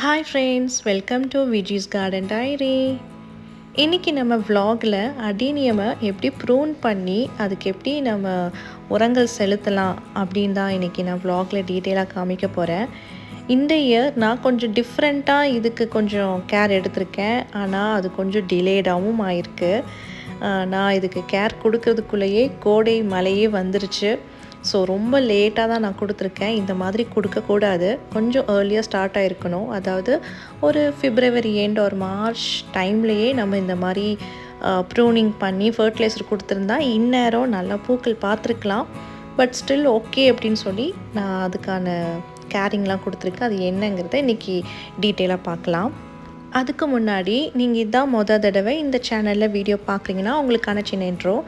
Hi friends, welcome to Viji's garden diary. இன்றைக்கி நம்ம vlogல அடீனியமை எப்படி ப்ரூன் பண்ணி அதுக்கு எப்படி நம்ம உரங்கள் செலுத்தலாம் அப்படின்னு தான் இன்றைக்கி நான் vlogல டீட்டெயிலாக காமிக்க போகிறேன். இந்த இயர் நான் கொஞ்சம் டிஃப்ரெண்ட்டாக இதுக்கு கொஞ்சம் கேர் எடுத்திருக்கேன். ஆனால் அது கொஞ்சம் டிலேடாகவும் ஆயிருக்கு. நான் இதுக்கு கேர் கொடுக்கறதுக்குள்ளேயே கோடை மழையே வந்துருச்சு. ஸோ ரொம்ப லேட்டாக தான் நான் கொடுத்துருக்கேன். இந்த மாதிரி கொடுக்கக்கூடாது, கொஞ்சம் ஏர்லியாக ஸ்டார்ட் ஆகிருக்கணும். அதாவது ஒரு பிப்ரவரி எண்ட் ஒரு மார்ச் டைம்லேயே நம்ம இந்த மாதிரி ப்ரூனிங் பண்ணி ஃபர்டிலைசர் கொடுத்துருந்தா இந்நேரம் நல்லா பூக்கள் பார்த்துருக்கலாம். பட் ஸ்டில் ஓகே அப்படின்னு சொல்லி நான் அதுக்கான கேரிங்லாம் கொடுத்துருக்கேன். அது என்னங்கிறத இன்றைக்கி டீட்டெயிலாக பார்க்கலாம். அதுக்கு முன்னாடி நீங்கள் இதான் தடவை இந்த சேனலில் வீடியோ பார்க்குறீங்கன்னா உங்களுக்கான சின்ன இன்ட்ரோ.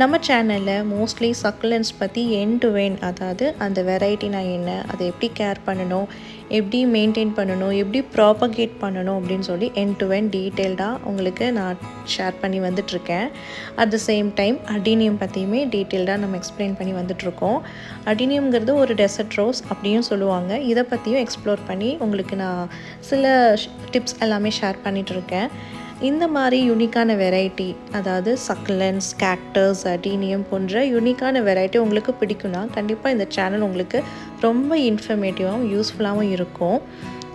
நம்ம சேனலில் மோஸ்ட்லி சக்குலன்ஸ் பற்றி எண்ட் டு எண்ட், அதாவது அந்த வெரைட்டினா என்ன, அதை எப்படி கேர் பண்ணணும், எப்படி மெயின்டைன் பண்ணணும், எப்படி ப்ராபகேட் பண்ணணும் அப்படின்னு சொல்லி எண்ட் டு எண்ட் டீட்டெயில்டாக உங்களுக்கு நான் ஷேர் பண்ணி வந்துட்ருக்கேன். At the same time adenium பற்றியுமே டீட்டெயில்டாக நம்ம எக்ஸ்பிளைன் பண்ணி வந்துட்ருக்கோம். அடீனியம்ங்கிறது ஒரு டெசர்ட் ரோஸ் அப்படியும் சொல்லுவாங்க. இதை பற்றியும் எக்ஸ்ப்ளோர் பண்ணி உங்களுக்கு நான் சில டிப்ஸ் எல்லாமே ஷேர் பண்ணிகிட்ருக்கேன். இந்த மாதிரி யூனிக்கான வெரைட்டி, அதாவது சக்குலன்ஸ், கேக்டஸ், அடீனியம் போன்ற யூனிக்கான வெரைட்டி உங்களுக்கு பிடிக்கும்னா கண்டிப்பாக இந்த சேனல் உங்களுக்கு ரொம்ப இன்ஃபர்மேட்டிவாகவும் யூஸ்ஃபுல்லாகவும் இருக்கும்.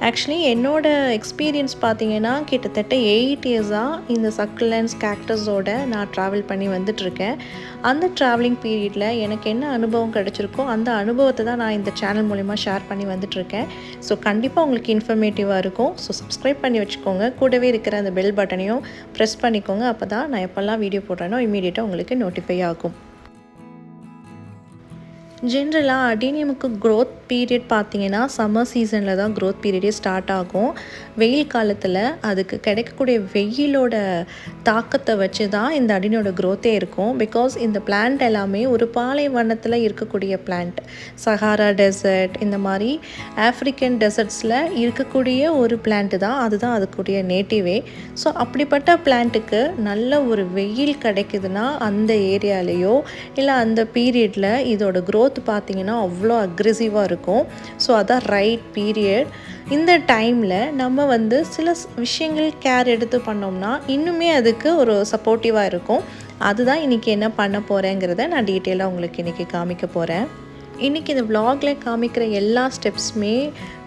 ஆக்சுவலி என்னோடய எக்ஸ்பீரியன்ஸ் பார்த்தீங்கன்னா கிட்டத்தட்ட 8 இயர்ஸாக இந்த சக்குலன்ஸ், கேக்டஸோடு நான் ட்ராவல் பண்ணி வந்துட்டுருக்கேன். அந்த ட்ராவலிங் பீரியடில் எனக்கு என்ன அனுபவம் கிடச்சிருக்கோ அந்த அனுபவத்தை தான் நான் இந்த சேனல் மூலிமா ஷேர் பண்ணி வந்துட்டுருக்கேன். ஸோ கண்டிப்பாக உங்களுக்கு இன்ஃபர்மேட்டிவாக இருக்கும். ஸோ சப்ஸ்கிரைப் பண்ணி வச்சுக்கோங்க. கூடவே இருக்கிற அந்த பெல் பட்டனையும் ப்ரெஸ் பண்ணிக்கோங்க. அப்போ தான் நான் எப்போல்லாம் வீடியோ போடுறேனோ இமீடியட்டாக உங்களுக்கு நோட்டிஃபை ஆகும். ஜென்ரலாக அடீனியமுக்கு க்ரோத் பீரியட் பார்த்திங்கன்னா சம்மர் சீசனில் தான் க்ரோத் பீரியடே ஸ்டார்ட் ஆகும். வெயில் காலத்தில் அதுக்கு கிடைக்கக்கூடிய வெயிலோட தாக்கத்தை வச்சு தான் இந்த அடீனியோட க்ரோத்தே இருக்கும். பிகாஸ் இந்த பிளான்ட் எல்லாமே ஒரு பாலைவனத்தில் இருக்கக்கூடிய பிளான்ட். சஹாரா டெசர்ட், இந்த மாதிரி ஆஃப்ரிக்கன் டெசர்ட்ஸில் இருக்கக்கூடிய ஒரு பிளான்ட்டு தான், அதுதான் அதுக்குரிய நேட்டிவே. ஸோ அப்படிப்பட்ட பிளான்ட்டுக்கு நல்ல ஒரு வெயில் கிடைக்குதுன்னா அந்த ஏரியாலேயோ இல்லை அந்த பீரியடில் இதோட க்ரோத் பார்த்திங்கன்னா அவ்வளோ அக்ரெசிவாக இருக்கும். ஸோ அதான் ரைட் பீரியட். இந்த டைமில் நம்ம சில விஷயங்கள் கேர் எடுத்து பண்ணோம்னா இன்னுமே அதுக்கு ஒரு சப்போர்ட்டிவாக இருக்கும். அதுதான் இன்றைக்கி என்ன பண்ண போகிறேங்கிறத நான் டீட்டெயிலாக உங்களுக்கு இன்றைக்கி காமிக்க போகிறேன். இன்றைக்கி இந்த vlogல காமிக்கிற எல்லா ஸ்டெப்ஸுமே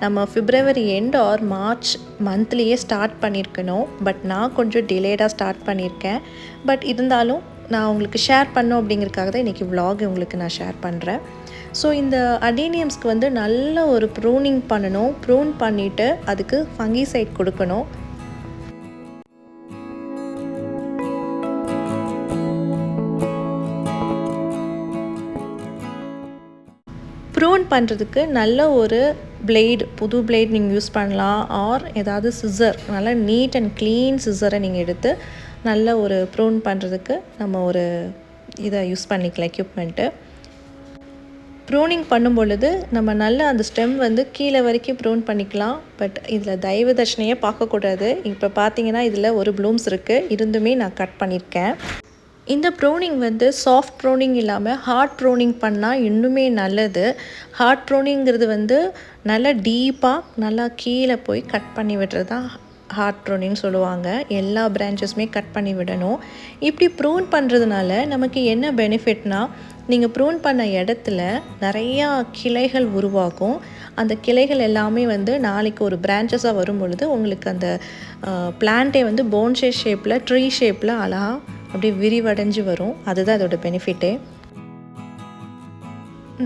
நம்ம பிப்ரவரி எண்ட் ஆர் மார்ச் மந்த்லேயே ஸ்டார்ட் பண்ணியிருக்கணும். பட் நான் கொஞ்சம் டிலேடாக ஸ்டார்ட் பண்ணியிருக்கேன். பட் இருந்தாலும் நான் உங்களுக்கு ஷேர் பண்ணோம் அப்படிங்கிறதுக்காக தான் இன்றைக்கி vlog உங்களுக்கு நான் ஷேர் பண்ணுறேன். ஸோ இந்த அடீனியம்ஸ்க்கு நல்ல ஒரு ப்ரூனிங் பண்ணணும். ப்ரூன் பண்ணிவிட்டு அதுக்கு ஃபங்கிசைட் கொடுக்கணும். ப்ரூன் பண்ணுறதுக்கு நல்ல ஒரு பிளேடு, புது பிளேட் நீங்கள் யூஸ் பண்ணலாம். ஆர் ஏதாவது சிசர், நல்லா நீட் அண்ட் க்ளீன் சிசரை நீங்கள் எடுத்து நல்ல ஒரு ப்ரூன் பண்ணுறதுக்கு நம்ம ஒரு இதை யூஸ் பண்ணிக்கலாம், எக்யூப்மெண்ட்டு. ப்ரூனிங் பண்ணும் பொழுது நம்ம நல்ல அந்த ஸ்டெம் கீழே வரைக்கும் ப்ரூன் பண்ணிக்கலாம். பட் இதில் தயவு தட்சணையே பார்க்கக்கூடாது. இப்போ பார்த்தீங்கன்னா இதில் ஒரு ப்ளூம்ஸ் இருக்குது, இருந்துமே நான் கட் பண்ணியிருக்கேன். இந்த ப்ரூனிங் சாஃப்ட் ப்ரூனிங் இல்லாமல் ஹார்ட் ப்ரூனிங் பண்ணால் இன்னுமே நல்லது. ஹார்ட் ப்ரூனிங்கிறது நல்லா டீப்பாக நல்லா கீழே போய் கட் பண்ணி விடுறது தான் ஹார்ட் ப்ரூனிங் சொல்லுவாங்க. எல்லா பிரான்ச்சஸுமே கட் பண்ணி விடணும். இப்படி ப்ரூன் பண்ணுறதுனால நமக்கு என்ன பெனிஃபிட்னால், நீங்கள் ப்ரூன் பண்ண இடத்துல நிறையா கிளைகள் உருவாகும். அந்த கிளைகள் எல்லாமே நாளைக்கு ஒரு பிரான்ச்சஸாக வரும் பொழுது உங்களுக்கு அந்த பிளான்ட்டே போன்ஷே ஷேப்பில், ட்ரீ ஷேப்பில் அழகாக அப்படியே விரிவடைஞ்சு வரும். அதுதான் அதோட பெனிஃபிட்டே.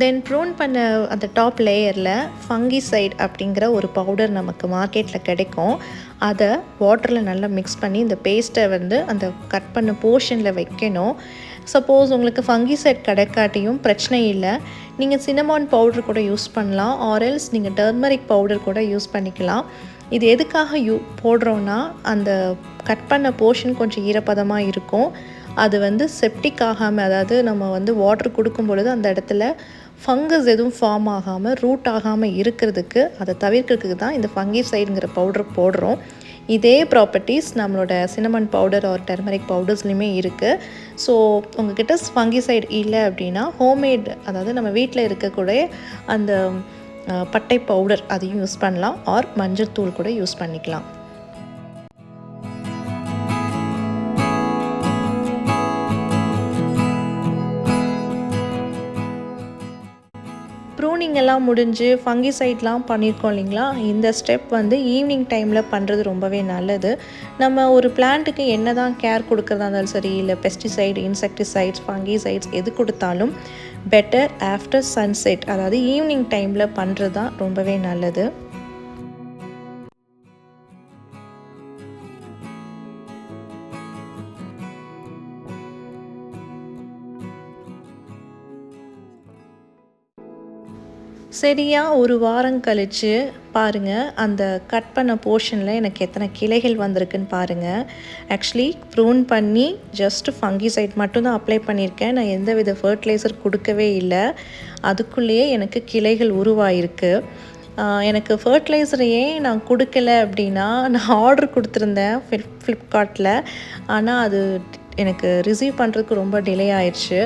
தென் ப்ரூன் பண்ண அந்த டாப் லேயரில் ஃபங்கிசைட் அப்படிங்கிற ஒரு பவுடர் நமக்கு மார்க்கெட்டில் கிடைக்கும். அதை வாட்டரில் நல்லா மிக்ஸ் பண்ணி இந்த பேஸ்ட்டை அந்த கட் பண்ண போர்ஷனில் வைக்கணும். சப்போஸ் உங்களுக்கு ஃபங்கிசைட் கிடைக்காட்டியும் பிரச்சனை இல்லை, நீங்கள் சின்னமான் பவுடர் கூட யூஸ் பண்ணலாம். ஆரெல்ஸ் நீங்கள் டர்மரிக் பவுடர் கூட யூஸ் பண்ணிக்கலாம். இது எதுக்காக போடுறோன்னா, அந்த கட் பண்ண போர்ஷன் கொஞ்சம் ஈரப்பதமாக இருக்கும். அது செப்டிக் ஆகாமல், அதாவது நம்ம வாட்டர் கொடுக்கும் பொழுது அந்த இடத்துல ஃபங்கஸ் எதுவும் ஃபார்ம் ஆகாமல், ரூட் ஆகாமல் இருக்கிறதுக்கு, அதை தவிர்க்கிறதுக்கு தான் இந்த ஃபங்கிசைடுங்கிற பவுடர் போடுறோம். இதே ப்ராப்பர்ட்டிஸ் நம்மளோட சின்னமன் பவுடர் ஆர் டர்மரிக் பவுடர்ஸ்லையுமே இருக்குது. ஸோ உங்கள்கிட்ட ஃபங்கிசைட் இல்லை அப்படின்னா ஹோம்மேட், அதாவது நம்ம வீட்டில் இருக்கக்கூடிய அந்த பட்டை பவுடர் அதையும் யூஸ் பண்ணலாம், ஆர் மஞ்சள் தூள் கூட யூஸ் பண்ணிக்கலாம். ப்ரூனிங் எல்லாம் முடிஞ்சு ஃபங்கிசைட்லாம் பண்ணியிருக்கோம் இல்லைங்களா, இந்த ஸ்டெப் வந்து ஈவினிங் டைமில் பண்ணுறது ரொம்பவே நல்லது. நம்ம ஒரு பிளான்ட்டுக்கு என்ன தான் கேர் கொடுக்குறதா இருந்தாலும் சரி, இல்லை பெஸ்டிசைட், இன்செக்டிசைட்ஸ், ஃபங்கிசைட்ஸ் எது கொடுத்தாலும் பெட்டர் ஆஃப்டர் சன்செட், அதாவது ஈவினிங் டைமில் பண்ணுறது தான் ரொம்பவே நல்லது. சரியாக ஒரு வாரம் கழித்து பாருங்கள், அந்த கட் பண்ண போர்ஷனில் எனக்கு எத்தனை கிளைகள் வந்திருக்குன்னு பாருங்கள். ஆக்சுவலி ப்ரூன் பண்ணி ஜஸ்ட் ஃபங்கிசைட் மட்டும்தான் அப்ளை பண்ணியிருக்கேன். நான் எந்த வித ஃபர்டிலைசர் கொடுக்கவே இல்லை. அதுக்குள்ளேயே எனக்கு கிளைகள் உருவாயிருக்கு. எனக்கு ஃபர்டிலைசர் ஏன் நான் கொடுக்கல அப்படின்னா, நான் ஆர்டர் கொடுத்துருந்தேன் ஃப்ளிப்கார்ட்டில். ஆனால் அது எனக்கு ரிசீவ் பண்ணுறதுக்கு ரொம்ப டிலே ஆயிடுச்சு.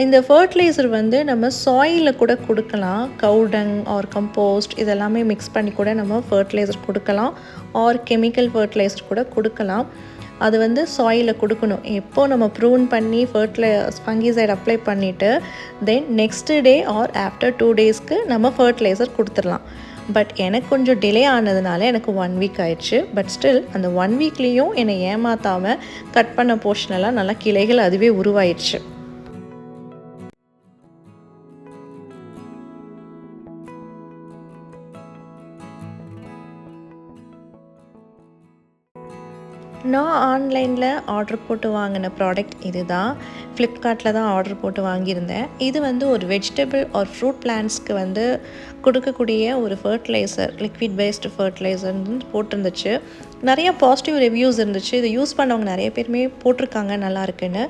இந்த ஃபர்டிலைசர் வந்து நம்ம சாயிலில் கூட கொடுக்கலாம். கவுடங் ஆர் கம்போஸ்ட் இதெல்லாமே மிக்ஸ் பண்ணி கூட நம்ம ஃபர்டிலைசர் கொடுக்கலாம், ஆர் கெமிக்கல் ஃபர்டிலைசர் கூட கொடுக்கலாம். அது வந்து சாயிலில் கொடுக்கணும். எப்போ நம்ம ப்ரூன் பண்ணி ஃபங்கிசைட் அப்ளை பண்ணிவிட்டு then next day or after 2 டேஸ்க்கு நம்ம ஃபர்டிலைசர் கொடுத்துடலாம். பட் எனக்கு கொஞ்சம் டிலே ஆனதுனால எனக்கு 1 வீக் ஆயிடுச்சு. பட் ஸ்டில் அந்த 1 வீக்லேயும் என்னை ஏமாற்றாமல் கட் பண்ண போர்ஷனெல்லாம் நல்லா கிளைகள் அதுவே உருவாயிடுச்சு. நான் ஆன்லைனில் ஆர்டர் போட்டு வாங்கின ப்ராடக்ட் இது தான். ஃப்ளிப்கார்ட்டில் தான் ஆர்டர் போட்டு வாங்கியிருந்தேன். இது வந்து ஒரு வெஜிடபிள் ஆர் ஃப்ரூட் பிளான்ட்ஸ்க்கு வந்து கொடுக்கக்கூடிய ஒரு ஃபர்டிலைசர், லிக்விட் பேஸ்டு ஃபர்டிலைசர்னு போட்டிருந்துச்சு. நிறைய பாசிட்டிவ் ரிவ்யூஸ் இருந்துச்சு. இதை யூஸ் பண்ணவங்க நிறைய பேருமே போட்டிருக்காங்க நல்லா இருக்குன்னு.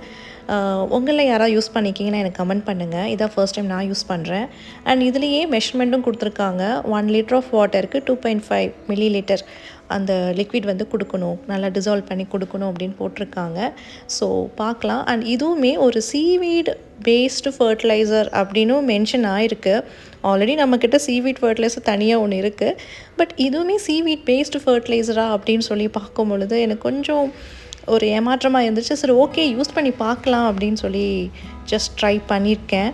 உங்களில் யாராவது யூஸ் பண்ணிக்கிங்கன்னா எனக்கு கமெண்ட் பண்ணுங்கள். இதான் ஃபர்ஸ்ட் டைம் நான் யூஸ் பண்ணுறேன். அண்ட் இதுலேயே மெஷர்மெண்ட்டும் கொடுத்துருக்காங்க. 1 லிட்டர் ஆஃப் வாட்டருக்கு 2.5 மில்லிலிட்டர் அந்த லிக்விட் வந்து கொடுக்கணும், நல்லா டிசால்வ் பண்ணி கொடுக்கணும் அப்படின்னு போட்டிருக்காங்க. ஸோ பார்க்கலாம். அண்ட் இதுவுமே ஒரு சீவீட் பேஸ்டு ஃபர்டிலைசர் அப்படின்னும் மென்ஷன் ஆகிருக்கு. ஆல்ரெடி நம்மக்கிட்ட சீவீட் ஃபர்டிலைசர் தனியாக ஒன்று இருக்குது. பட் இதுவுமே சீவீட் பேஸ்டு ஃபர்டிலைசரா அப்படின்னு சொல்லி பார்க்கும் பொழுது எனக்கு கொஞ்சம் ஒரு ஏமாற்றமாக இருந்துச்சு. சரி, ஓகே, யூஸ் பண்ணி பார்க்கலாம் அப்படின்னு சொல்லி ஜஸ்ட் ட்ரை பண்ணியிருக்கேன்.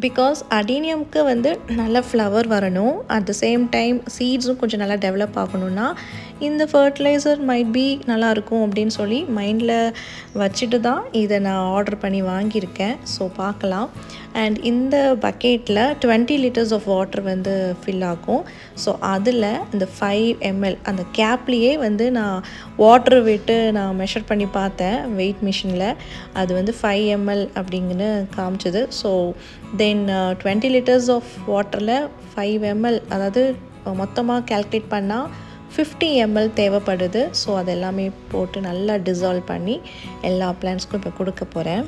பிகாஸ் அடீனியம்க்கு வந்து நல்ல ஃப்ளவர் வரணும், அட் த சேம் டைம் சீட்ஸும் கொஞ்சம் நல்லா டெவலப் ஆகணும்னா இந்த ஃபர்டிலைசர் மைட் பி நல்லாயிருக்கும் அப்படின்னு சொல்லி மைண்டில் வச்சுட்டு தான் இதை நான் ஆர்டர் பண்ணி வாங்கியிருக்கேன். ஸோ பார்க்கலாம். அண்ட் இந்த பக்கெட்டில் 20 லிட்டர்ஸ் ஆஃப் வாட்டர் வந்து ஃபில் ஆகும். ஸோ அதில் இந்த 5 ml அந்த கேப்லேயே வந்து நான் வாட்டர் விட்டு நான் மெஷர் பண்ணி பார்த்தேன் வெயிட் மிஷினில். அது வந்து 5 ml அப்படிங்கன்னு காமிச்சது. ஸோ தென் 20 லிட்டர்ஸ் ஆஃப் வாட்டரில் 5 ml, அதாவது மொத்தமாக கால்குலேட் பண்ணால் 50 ml தேவைப்படுது. ஸோ அதெல்லாமே போட்டு நல்லா டிசால்வ் பண்ணி எல்லா பிளான்ட்ஸ்க்கும் இப்போ கொடுக்க போகிறேன்.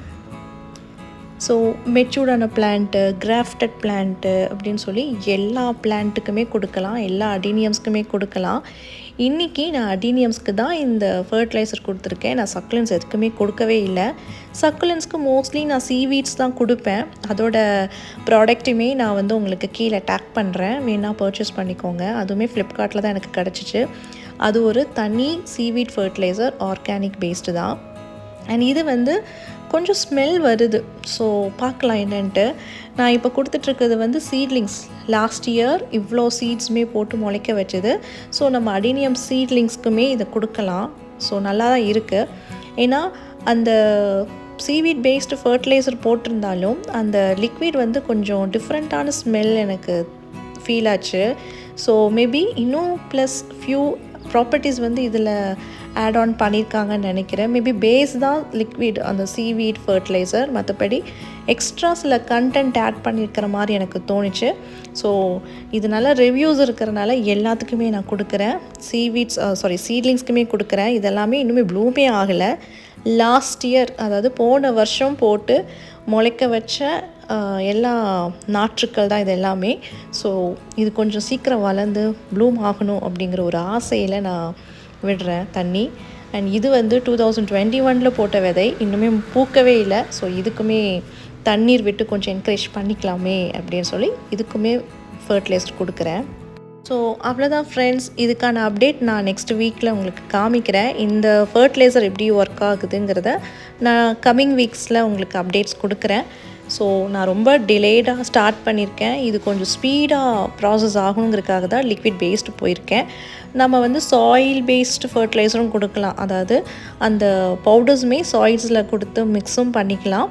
ஸோ மெச்சூர்டான பிளான்ட்டு, கிராஃப்டட் பிளான்ட்டு அப்படின்னு சொல்லி எல்லா பிளான்ட்டுக்குமே கொடுக்கலாம், எல்லா அடீனியம்ஸ்க்குமே கொடுக்கலாம். இன்றைக்கி நான் அடீனியம்ஸ்க்கு தான் இந்த ஃபர்டிலைசர் கொடுத்துருக்கேன். நான் சக்குலன்ஸ் எதுக்குமே கொடுக்கவே இல்லை. சக்குலன்ஸ்க்கு மோஸ்ட்லி நான் சீவீட்ஸ் தான் கொடுப்பேன். அதோட ப்ராடக்ட்டுமே நான் வந்து உங்களுக்கு கீழே டேக் பண்ணுறேன், வேணால் பர்ச்சேஸ் பண்ணிக்கோங்க. அதுவுமே ஃப்ளிப்கார்ட்டில் தான் எனக்கு கிடச்சிச்சு. அது ஒரு தனி சீவீட் ஃபர்டிலைசர், ஆர்கானிக் பேஸ்டு தான். அண்ட் இது வந்து கொஞ்சம் ஸ்மெல் வருது. ஸோ பார்க்கலாம் என்னன்ட்டு. நான் இப்போ கொடுத்துட்ருக்கிறது வந்து சீட்லிங்ஸ். லாஸ்ட் இயர் இவ்வளோ சீட்ஸுமே போட்டு முளைக்க வச்சது. ஸோ நம்ம அடீனியம் சீட்லிங்ஸ்க்குமே இதை கொடுக்கலாம். ஸோ நல்லா தான் இருக்குது. ஏன்னா அந்த சீவீட் பேஸ்டு ஃபர்டிலைசர் போட்டிருந்தாலும் அந்த லிக்விட் வந்து கொஞ்சம் டிஃப்ரெண்ட்டான ஸ்மெல் எனக்கு ஃபீல் ஆச்சு. ஸோ மேபி இன்னும் ப்ளஸ் ஃபியூ ப்ராப்பர்ட்டிஸ் வந்து இதில் ஆட் ஆன் பண்ணியிருக்காங்கன்னு நினைக்கிறேன். மேபி பேஸ் தான் லிக்விட் அந்த சீவீட் ஃபர்டிலைசர், மற்றபடி எக்ஸ்ட்ரா சில கண்டென்ட் ஆட் பண்ணியிருக்கிற மாதிரி எனக்கு தோணுச்சு. ஸோ இது நல்ல ரிவ்யூஸ் இருக்கிறனால எல்லாத்துக்குமே நான் கொடுக்குறேன். சீட்லிங்ஸ்க்குமே கொடுக்குறேன். இதெல்லாமே இன்னுமே ப்ளூமே ஆகலை. லாஸ்ட் இயர், அதாவது போன வருஷம் போட்டு முளைக்க வச்ச எல்லா நாற்றுக்கள் தான் இது எல்லாமே. ஸோ இது கொஞ்சம் சீக்கிரம் வளர்ந்து ப்ளூம் ஆகணும் அப்படிங்கிற ஒரு ஆசையில் நான் விடுறேன் தண்ணி. அண்ட் இது வந்து 2021 போட்ட விதை, இன்னுமே பூக்கவே இல்லை. ஸோ இதுக்குமே தண்ணீர் விட்டு கொஞ்சம் என்கரேஜ் பண்ணிக்கலாமே அப்படின்னு சொல்லி இதுக்குமே ஃபர்டிலைசர் கொடுக்குறேன். ஸோ அவ்வளோதான் ஃப்ரெண்ட்ஸ், இதுக்கான அப்டேட் நான் நெக்ஸ்ட் வீக்கில் உங்களுக்கு காமிக்கிறேன். இந்த ஃபர்டிலைசர் எப்படி ஒர்க் ஆகுதுங்கிறத நான் கம்மிங் வீக்ஸில் உங்களுக்கு அப்டேட்ஸ் கொடுக்குறேன். ஸோ நான் ரொம்ப டிலேடாக ஸ்டார்ட் பண்ணியிருக்கேன். இது கொஞ்சம் ஸ்பீடாக ப்ராசஸ் ஆகணுங்கிறதுக்காக தான் லிக்விட் பேஸ்டு போயிருக்கேன். நம்ம வந்து சாயில் பேஸ்டு ஃபர்டிலைசரும் கொடுக்கலாம், அதாவது அந்த பவுடர்ஸுமே சாயில்ஸில் கொடுத்து மிக்ஸும் பண்ணிக்கலாம்.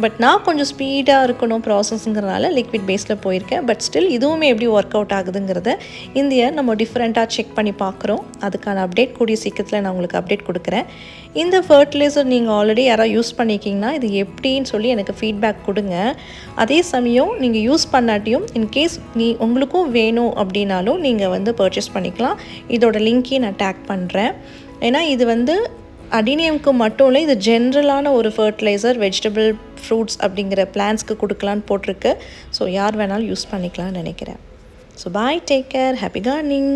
பட் நான் கொஞ்சம் ஸ்பீடாக இருக்கணும் ப்ராசஸ்ங்கிறனால லிக்விட் பேஸில் போயிருக்கேன். பட் ஸ்டில் இதுவுமே எப்படி ஒர்க் அவுட் ஆகுதுங்கிறத இந்த இயர் நம்ம டிஃப்ரெண்ட்டாக செக் பண்ணி பார்க்குறோம். அதுக்கான அப்டேட் கூடிய சீக்கிரத்தில் நான் உங்களுக்கு அப்டேட் கொடுக்குறேன். இந்த ஃபர்டிலைசர் நீங்கள் ஆல்ரெடி யாராவது யூஸ் பண்ணிக்கிங்கன்னா இது எப்படின்னு சொல்லி எனக்கு ஃபீட்பேக் கொடுங்க. அதே சமயம் நீங்கள் யூஸ் பண்ணாட்டியும் இன்கேஸ் உங்களுக்கும் வேணும் அப்படின்னாலும் நீங்கள் வந்து பர்ச்சேஸ் பண்ணிக்கலாம். இதோட லிங்க்கையும் நான் டேக் பண்ணுறேன். ஏன்னா இது வந்து அடினியம்க்கு மட்டும் இல்லை, இது ஜென்ரலான ஒரு ஃபர்டிலைசர், வெஜிடபிள், ஃப்ரூட்ஸ் அப்படிங்கிற பிளான்ஸ்க்கு கொடுக்கலான்னு போட்டிருக்கு. ஸோ யார் வேணாலும் யூஸ் பண்ணிக்கலாம்னு நினைக்கிறேன். So bye, take care, happy gardening.